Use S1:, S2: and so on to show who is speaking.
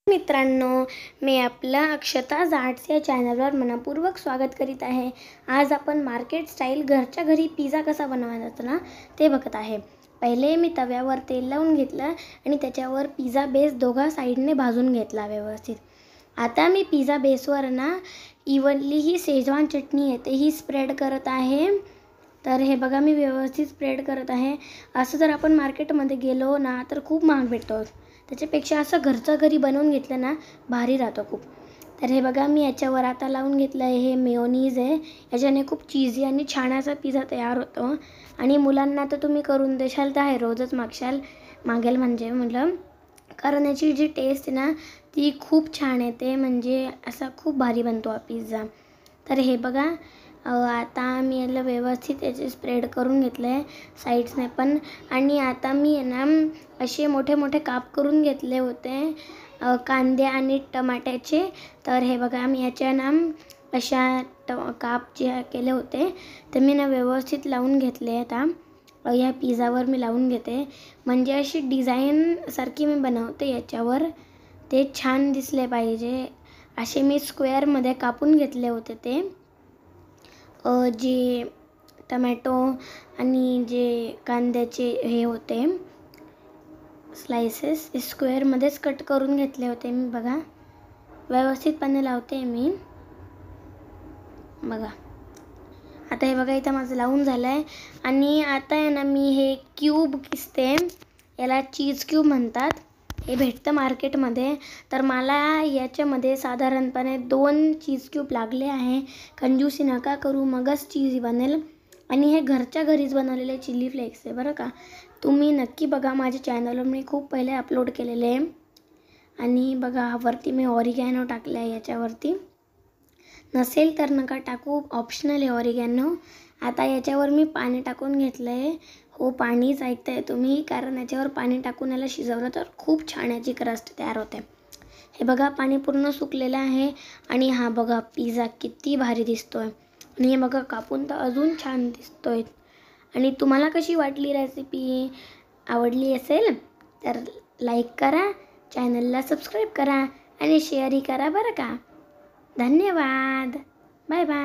S1: मित्रांनो, मी आपला अक्षता आर्ट्स या चॅनलवर मनपूर्वक स्वागत करीत आहे। आज आपण मार्केट स्टाईल घरच्या घरी पिझ्झा कसा बनवायचा ना ते बघत आहे। पहिले मी तव्यावर तेल लावून घेतलं आणि त्याच्यावर पिझ्झा बेस दोघा साइडने भाजून घेतला व्यवस्थित। आता मी पिझ्झा बेसवर ना इव्हनली ही शेजवान चटणी येते ही स्प्रेड करत आहे। तर हे बघा मी व्यवस्थित स्प्रेड करत आहे। असं जर आपण मार्केटमध्ये गेलो ना तर खूप महाग भेटतो, त्याच्यापेक्षा असं घरच्या घरी बनवून घेतलं ना भारी राहतो खूप। तर हे बघा मी याच्यावर आता लावून घेतलं आहे, हे मेयोनीज आहे। याच्याने खूप चीजी आणि छान असा पिझ्झा तयार होतो आणि मुलांना तर तुम्ही करून देशाल तर आहे रोजच मागेल म्हणजे मुलं, कारण याची जी टेस्ट आहे ना ती खूप छान येते, म्हणजे असा खूप भारी बनतो हा पिझ्झा। तर हे बघा आता मी याला व्यवस्थित याचे स्प्रेड करून घेतलं आहे साईड्सने पण, आणि आता मी ना असे मोठे मोठे काप करून घेतले होते कांदे आणि टमाट्याचे। तर हे बघा मी याच्या ना अशा काप जे केले होते ते मी ना व्यवस्थित लावून घेतले। आता या पिझ्झावर मी लावून घेते, म्हणजे अशी डिझाईन सारखी मी बनवते याच्यावर, ते छान दिसले पाहिजे असे मी स्क्वेअरमध्ये कापून घेतले होते। ते जे टमॅटो आणि जे कांद्याचे हे होते स्लाइसेस स्क्वेअरमध्येच कट करून घेतले होते मी। बघा व्यवस्थितपणे लावते मी, बघा आता हे बघा इथं माझं लावून झालं आहे। आणि आता आहे ना मी हे क्यूब किसते, याला चीज क्यूब म्हणतात, हे भेटतं मार्केटमध्ये। तर मला याच्यामध्ये साधारणपणे 2 चीज क्यूब लागले आहे। कंजूसी नका करू, मगच चीज बनेल। आणि हे घरच्या घरीच बनवलेले चिली फ्लेक्स आहे बरं का, तुम्ही नक्की बघा, माझ्या चॅनलवर मी खूप पहिले अपलोड केलेले आहे। आणि बघा वरती मी ऑरिगॅनो टाकलं आहे, याच्यावरती नसेल तर नका टाकू, ऑप्शनल आहे ऑरिगॅनो। आता याच्यावर मी पाणी टाकून घेतलं आहे, हो पाणीच ऐकताय तुम्ही, कारण याच्यावर पाणी टाकून याला शिजवलं तर खूप छान याची क्रस्ट तयार होते। हे बघा पाणी पूर्ण सुकलेलं आहे आणि हा बघा पिझ्झा किती भारी दिसतोय, आणि हे बघा कापून तर अजून छान दिसतोय। आणि तुम्हाला कशी वाटली रेसिपी, आवडली असेल तर लाईक करा, चॅनलला सबस्क्राईब करा आणि शेअरही करा बरं का। धन्यवाद, बाय बाय।